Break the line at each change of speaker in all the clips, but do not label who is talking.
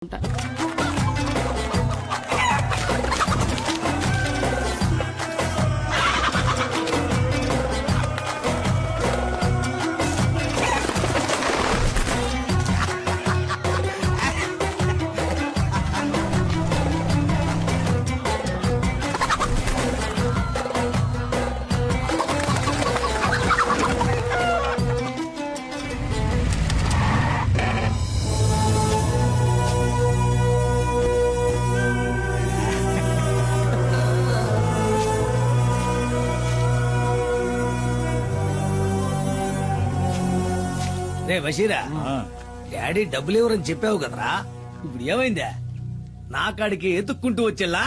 రే Basheera, daddy డబ్బులు ఎవరని చెప్పావు కదరా, ఇప్పుడు ఏమైందా? నా కాడికి ఎత్తుక్కుంటూ వచ్చేలా?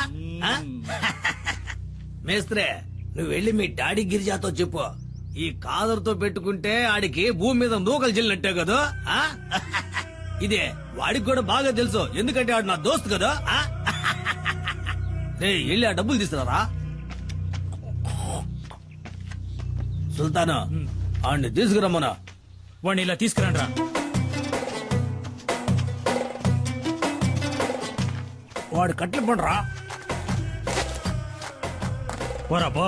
మేస్త్రే, నువ్వు వెళ్ళి మీ డాడీ గిరిజాతో చెప్పు, ఈ కాదరుతో పెట్టుకుంటే ఆడికి భూమి మీద నూకలు చెల్లినట్టే కదా. ఇదే వాడికి కూడా బాగా తెలుసు, ఎందుకంటే ఆడు నా దోస్తు కదా. రే వెళ్ళి ఆ డబ్బులు తీసుకురారా. సుల్తాను, ఆడిని తీసుకురమ్మనా.
వాడిని ఇలా తీసుకురండ్రా.
వాడు కట్లు పండరా.
పోరా పో.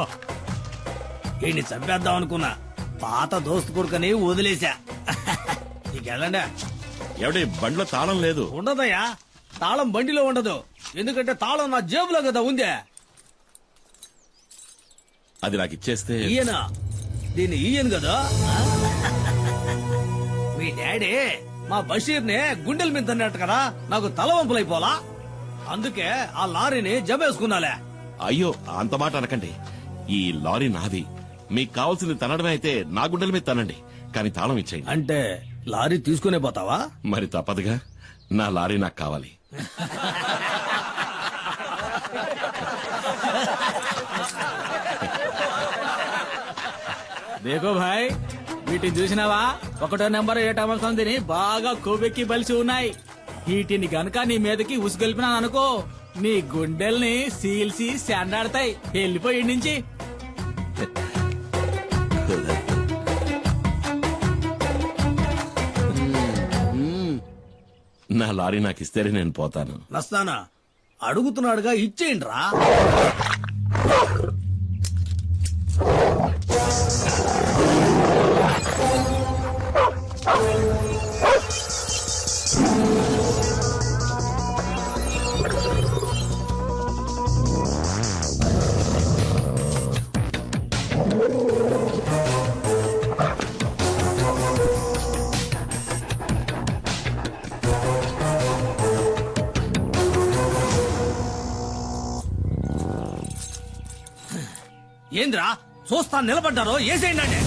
ఈయన్ని చంపేద్దాం అనుకున్నా, పాత దోస్తు కొడుకని వదిలేశా. నీకెళ్ళండా.
ఎవడి బండిలో తాళం లేదు.
ఉండదయ్యా, తాళం బండిలో ఉండదు, ఎందుకంటే తాళం నా జేబులో కదా ఉందే.
అది నాకు ఇచ్చేస్తే.
ఈయన దీన్ని ఈయన కదా. మీ డాడీ మా బషీర్ ని గుండెల మీద తన్నట్టు కదా, నాకు తలవంపులైపోలా, అందుకే ఆ లారీని జబేసుకున్నాలే.
అయ్యో అంత మాట అనకండి, ఈ లారీ నాది. మీకు కావాల్సింది తనడమే అయితే నా గుండెల మీద తనండి, కానీ తాళం ఇచ్చేయండి.
అంటే లారీ తీసుకునే పోతావా?
మరి తప్పదుగా, నా లారీ నాకు కావాలి.
దేకో భాయ్, వీటిని చూసినావా? 1వ నెంబర్ 7వ సంధిని బాగా కొవ్వెక్కి బలిసి ఉన్నాయి. వీటిని గనక నీ మీదకి ఉసుగొల్పినాను అనుకో, నీ గుండెల్ని సీల్సి శాండాడతాయి. వెళ్ళిపోయి నుంచి.
నా లారీ నాకు ఇస్తేనే నేను పోతాను.
నస్తానా అడుగుతున్నాడుగా, ఇచ్చేయండి రా. ఏంద్రా చూస్తా నిలబడ్డారో, ఏసేయండి.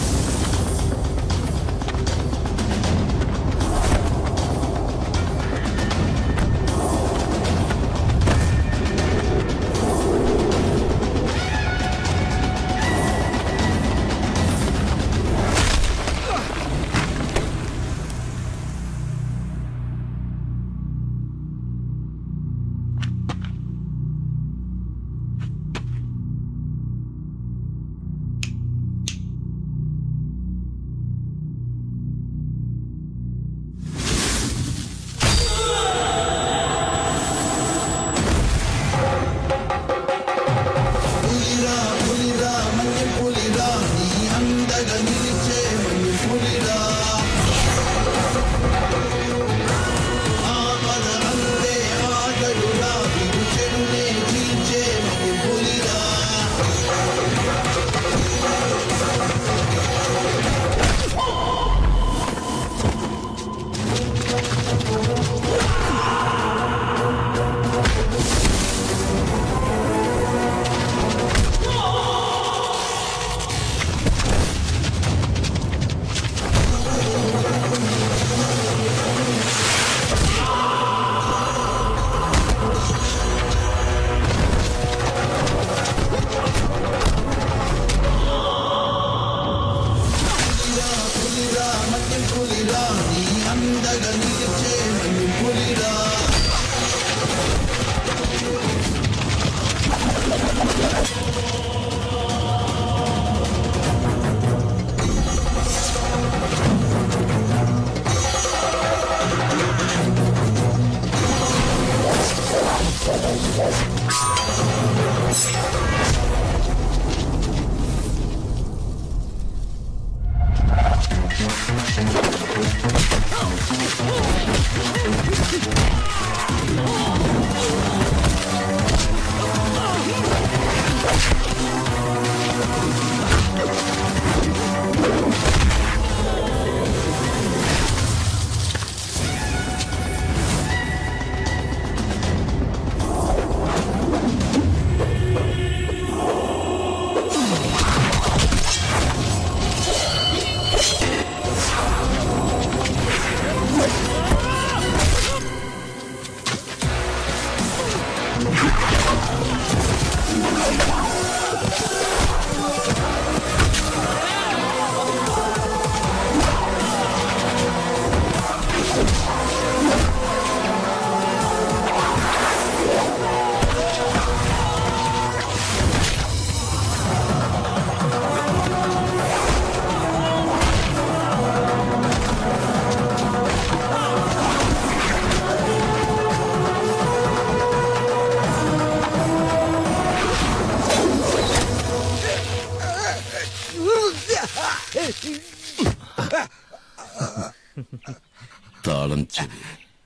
తాళం చెవి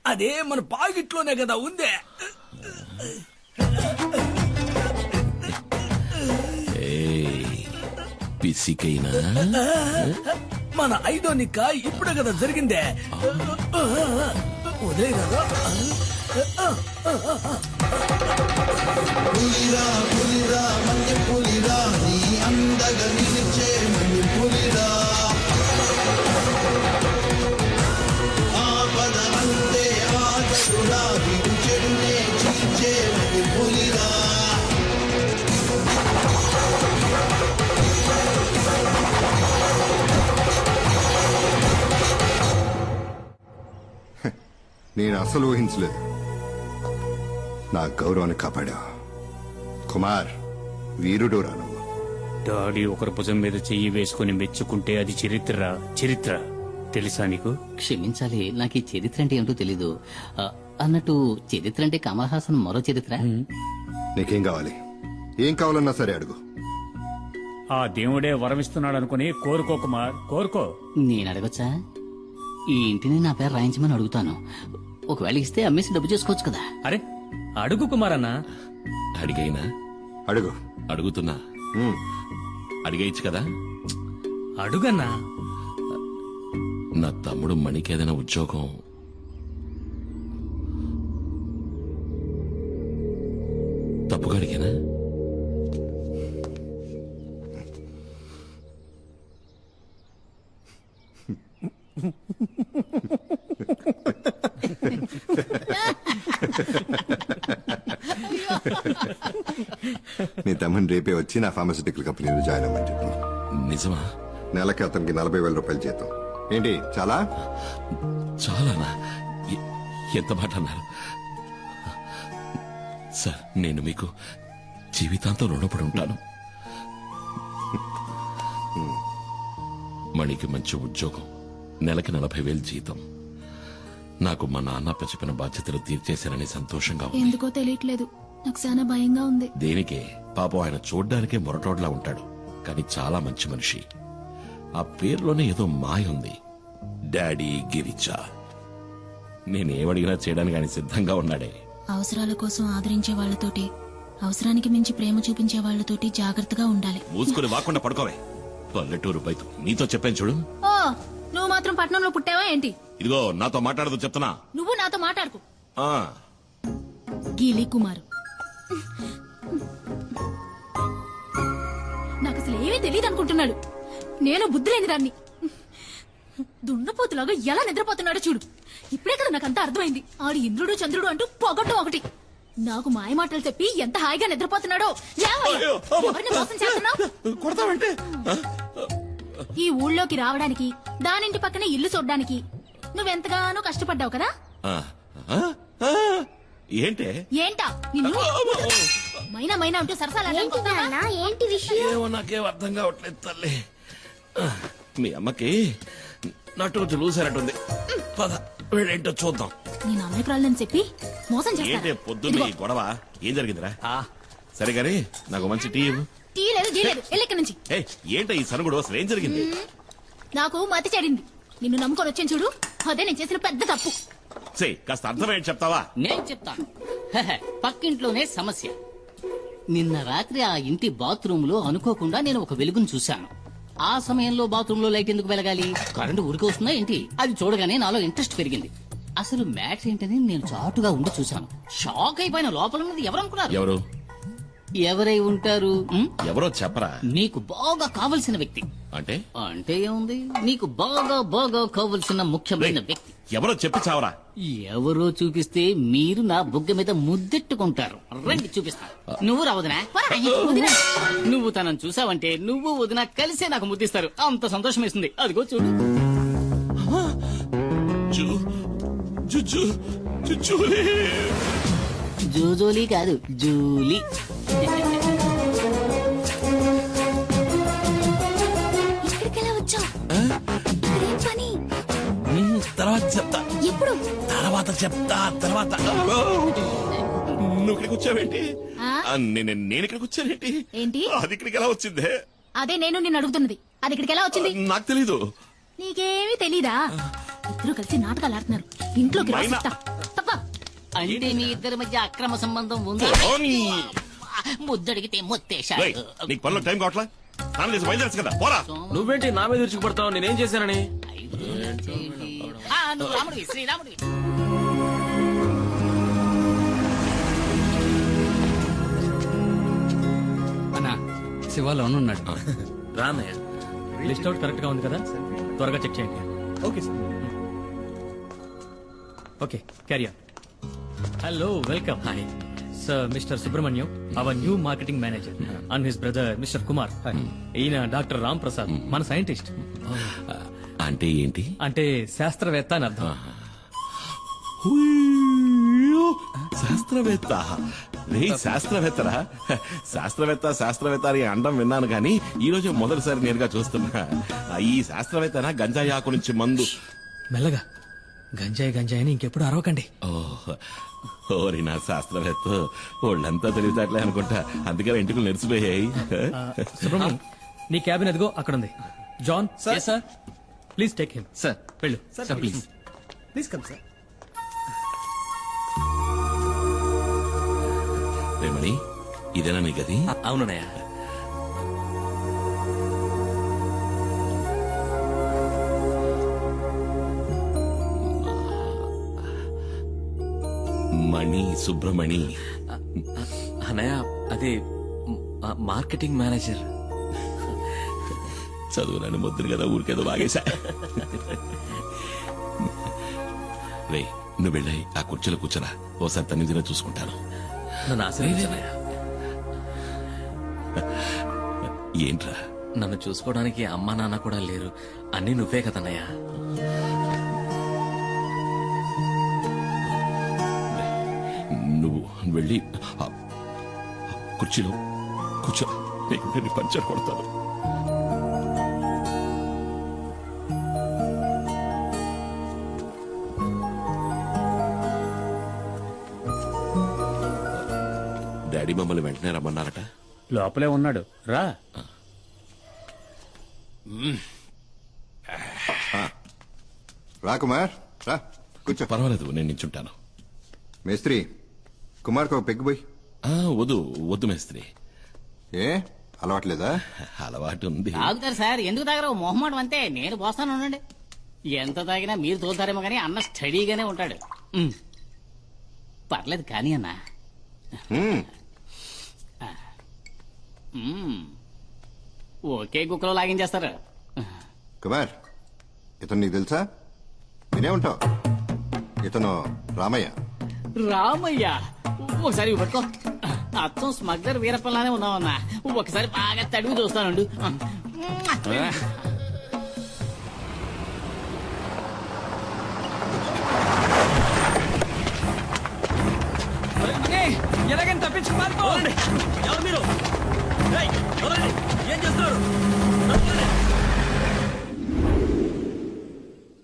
అదే మన పాకెట్లోనే కదా ఉందే.
పిసికైనా
మన ఐదో నిక్క ఇప్పుడే కదా జరిగిందే. ఉదయ కదా
నేను అసలు ఊహించలేదు. నా గౌరవాన్ని కాపాడా. కుమార్ వీరుడు రాను.
డాడీ ఒకరి భుజం మీద చెయ్యి వేసుకుని మెచ్చుకుంటే అది చరిత్ర. చరిత్ర తెలుసా నీకు?
క్షమించాలి, నాకు ఈ చరిత్ర అంటే ఏమిటో తెలీదు. అన్నట్టు చరిత్ర అంటే కమల్ హాసన్ మరో చరిత్ర.
నీకేం కావాలి? ఏం కావాలన్నా సరే అడుగు.
ఆ దేవుడే వరమిస్తున్నాడు అనుకుని కోరుకో కుమార్, కోరుకో.
నేను అడగొచ్చా? ఈ ఇంటిని నా పేరు రాయించమని అడుగుతాను. ఒకవేళ ఇస్తే అమ్మేసి డబ్బు చేసుకోవచ్చు కదా.
అరే అడుగు కుమార్ అన్న.
అడిగైనా
అడుగు.
అడుగుతున్నా,
ఉమ్.
అడిగేయచ్చు కదా.
అడుగన్నా.
నా తమ్ముడు మణికి ఏదైనా ఉద్యోగం తప్పుగా అడిగానా?
నీ తమ్ముని రేపే వచ్చి నా ఫార్మస్యూటికల్ కంపెనీలో జాయిన్ అవ్వమని చెప్పు.
నిజమా?
నెలకి అతనికి 40,000 రూపాయలు జీతం. ఏంటి చాలా?
చాలానా? ఎంత మాట అన్నారు సార్. నేను మీకు జీవితాంతం రుణపడి ఉంటాను. మణికి మంచి ఉద్యోగం, నెలకి 40,000 జీతం. నాకు మా నాన్న చెప్పిన బాధ్యతలు తీర్చేశానని సంతోషంగా ఉంది.
ఎందుకో తెలియట్లేదు, నాకు చాలా భయంగా ఉంది.
దేనికే? పాపం ఆయన చూడ్డానికే మొరటోడ్లా ఉంటాడు, కానీ చాలా మంచి మనిషి. ఆ పేర్లోనే ఏదో మాయ ఉంది. డాడీ గిరిజా. నేనేమడిగినా చేయడానికి ఆయన సిద్ధంగా ఉన్నాడే.
అవసరాల కోసం ఆదరించే వాళ్లతోటి, అవసరానికి మించి ప్రేమ చూపించే వాళ్లతోటి జాగ్రత్తగా ఉండాలి.
మూసుకుని వాకుండా పడుకోవే. పల్లెటూరు బయట నీతో చెప్పాను చూడు.
ఓ, నువ్వు మాత్రం పట్టణంలో పుట్టావా ఏంటి?
ఇదిగో నాతో మాట్లాడదు చెప్తున్నా.
నువ్వు నాతో మాట్లాడుకు.
ఆ,
గీలి కుమారు, నాకు అసలు ఏమీ తెలియదు అనుకుంటున్నాడు. నేను బుద్ధి లేని దాన్ని. దున్నపోతులాగా ఎలా నిద్రపోతున్నాడో చూడు. ఇప్పుడే కదా నాకంతా అర్థమైంది. ఆడు ఇంద్రుడు చంద్రుడు అంటూ పొగట్టం ఒకటి. నాకు మాయ మాటలు చెప్పి ఎంత హాయిగా నిద్రపోతున్నాడో. ఏమయ్యా? ఎవరిని మోసం చేస్తున్నావ్?
కొడతావంటే
ఈ ఊళ్ళోకి రావడానికి, దానింటి పక్కనే ఇల్లు చూడ్డానికి నువ్వెంతగానో కష్టపడ్డావు కదా.
ఆ, ఆ, ఆ, ఏంటే?
ఏంటా నిన్ను మైనా మైనా అంటూ సరసాలా?
ఏంటి విషయం?
ఏమో నాకేం అర్థం కావట్లేదు తల్లి. మీ అమ్మకి నటు చూసారట్టుంది. పద వెళ్ళేంటో చూద్దాం.
నేను అమాయకురాలని చెప్పి మోసం
ఏంటే
చేస్తారు
పొద్దున్న ఈ గొడవ ఏం జరిగిందిరా సరే గానీ నాకు మంచి టీ ఇవ్వు.
టీ లేదు జీ లేదు వెళ్ళి ఇక్కడి నుంచి
ఏయ్, ఏంటో ఈ సనుగుడు అసలు ఏం జరిగింది?
నాకు మతి చెడింది నిన్ను నమ్ముకొని వచ్చాను చూడు అదే నేను చేసిన పెద్ద తప్పు
సేయ్, కాస్త అర్థమేంటి చెప్తావా?
నేను చెప్తాను హెహె, పక్కింట్లోనే సమస్య. నిన్న రాత్రి ఆ ఇంటి బాత్రూమ్ లో అనుకోకుండా నేను ఒక వెలుగును చూశాను. ఆ సమయంలో బాత్రూమ్ లో లైట్ ఎందుకు వెలగాలి? కరెంటు ఊరికి వస్తుందా ఏంటి? అది చూడగానే నాలో ఇంట్రెస్ట్ పెరిగింది. అసలు మ్యాటర్ ఏంటని నేను చాటుగా ఉండి చూశాను. షాక్ అయిపోయిన లోపల ఉన్నది ఎవరనుకున్నారు?
ఎవరు
ఎవరై ఉంటారు?
ఎవరో చెప్పరా?
నీకు బాగా కావలసిన వ్యక్తి.
అంటే
అంటే ఏముంది, నీకు బాగా బాగా కావలసిన ముఖ్యమైన వ్యక్తి.
ఎవరో చెప్పి చావరా?
ఎవరో చూపిస్తే మీరు నా బుగ్గ మీద ముద్దెట్టుకుంటారు. రండి చూపిస్తా. నువ్వు రావదునా? నువ్వు తనను చూసావంటే నువ్వు వదిన కలిసే నాకు ముద్దిస్తారు. అంత సంతోషం వేస్తుంది. అదిగో చూడు.
జూ- జూ- జూ- జూ- జూలీ.
జోజోలీ కాదు, జూలీ.
ఇక్కడికెలా వచ్చావు ఇక్కడేం పని
తర్వాత చెప్తా,
ఎప్పుడు
తర్వాత నువ్వు ఇక్కడికి వచ్చావేంటి?
ఆ?
నేను ఇక్కడికి వచ్చానేంటి?
ఏంటి?
అది ఇక్కడికి ఎలా వచ్చిందే?
అదే నేను నిన్ను అడుగుతున్నది అది ఇక్కడికి ఎలా వచ్చింది
నాకు తెలీదు.
నీకేమీ తెలీదా ఇద్దరు కలిసి నాటకాలు ఆడుతున్నారు ఇంట్లోకి రా
మైనా.
చెప్తా. తప్ప
అంటే మీ ఇద్దరి మధ్య అక్రమ సంబంధం ఉంది.
ఓని.
ముద్దడిగితే
రేయ్,
మొత్తేశాడు.
నీకు పనిలో టైం కావట్లా? స్నానం చేసి బయలుదేరచ్చు కదా, పోరా.
నువ్వేంటి నా మీద విరుచుకుపడతావు? నేనేం చేశానని?
నువ్వు రాముడివి, శ్రీరాముడివి.
అన్నా శివ లోన్ ఉన్నాడు.
రానయ్య.
లిస్ట్ అవుట్ కరెక్ట్ గా ఉంది కదా, త్వరగా చెక్ చేయండి. Okay sir. Okay carrier. Hello welcome. Hi sir, mister Subrahmanyam our new marketing manager and his brother mister Kumar. ఈయన డాక్టర్ రామ్ ప్రసాద్ మన సైంటిస్ట్.
అంటే ఏంటి?
అంటే శాస్త్రవేత్త అని అర్థం.
హుయ్యో, శాస్త్రవేత్త. రే శాస్త్రవేత్తరా? శాస్త్రవేత్త అని అండం విన్నాను కానీ ఈ రోజు మొదటిసారి నేరుగా చూస్తున్నా. ఈ శాస్త్రవేత్తనా గంజాయి ఆకు నుంచి మందు?
మెల్లగా గంజాయి అని ఇంకెప్పుడు అరవకండి.
ఓరి నా శాస్త్రవేత్త, వాళ్ళంతా తెలివితేటలే అనుకుంటా, అందుకని ఇంటికి నెరిసిపోయాయి.
సుబ్రహ్మణ్యం నీ క్యాబిన్ ఎదుగో అక్కడ ఉంది. John sir please take him.
Sir
వెళ్ళు
sir please.
Please come sir.
Remani, ఇదేనా నీ గది?
అవునయ్య.
మణి సుబ్రమణి.
అన్నయ్య అదే మార్కెటింగ్ మేనేజర్.
చదువురాని ముద్దురు కదా, ఊరికేదో బాగేశా. రే, నువ్వు వెళ్ళాయి ఆ కుర్చీలో కూర్చోరా, ఓసారి తన్ని చూసుకుంటాను.
నన్ను ఆశీర్వదించన్నయ్య.
ఏంట్రా?
నన్ను చూసుకోవడానికి అమ్మా నాన్న కూడా లేరు. అన్నీ నువ్వే కదన్నయ్య.
నువ్వు వెళ్ళి ఆ కుర్చీలో కూర్చో, నేను పంచర్ కొడతాను. డాడీ మమ్మల్ని వెంటనే రమ్మన్నారట.
లోపలే ఉన్నాడు, రా.
రా కుమార్, రా కూర్చో.
పర్వాలేదు, నేను నించుంటాను.
మేస్త్రి, కుమార్కి ఒక పెగ్గు పోయి.
వద్దు మేస్త్రి.
ఏ అలవాట్లేదా?
అలవాటు ఉంది.
తాగుతారు సార్, ఎందుకు తాగరు? మొహమాటం అంతే. నేను పోస్తాను ఉండండి. ఎంత తాగినా మీరు తోలుతారేమో కానీ అన్న స్టడీగానే ఉంటాడు. పర్లేదు కానీ అన్న. ఒకే గుక్కలో లాగించేస్తారు.
కుమార్, ఇతను నీకు తెలుసా? వినే ఉంటావు. ఇతను రామయ్య.
రామయ్య, ఒకసారి ఇవి పట్టుకో. అచ్చం స్మగ్లర్ వీరప్పలానే ఉన్నావన్నా. ఒకసారి బాగా తడివి చూస్తానండు.
ఎలాగైనా తప్పించుకు పారిపో.
ఎవరు మీరు? ఏయ్, ఎవరండి? ఏం చేస్తున్నారు?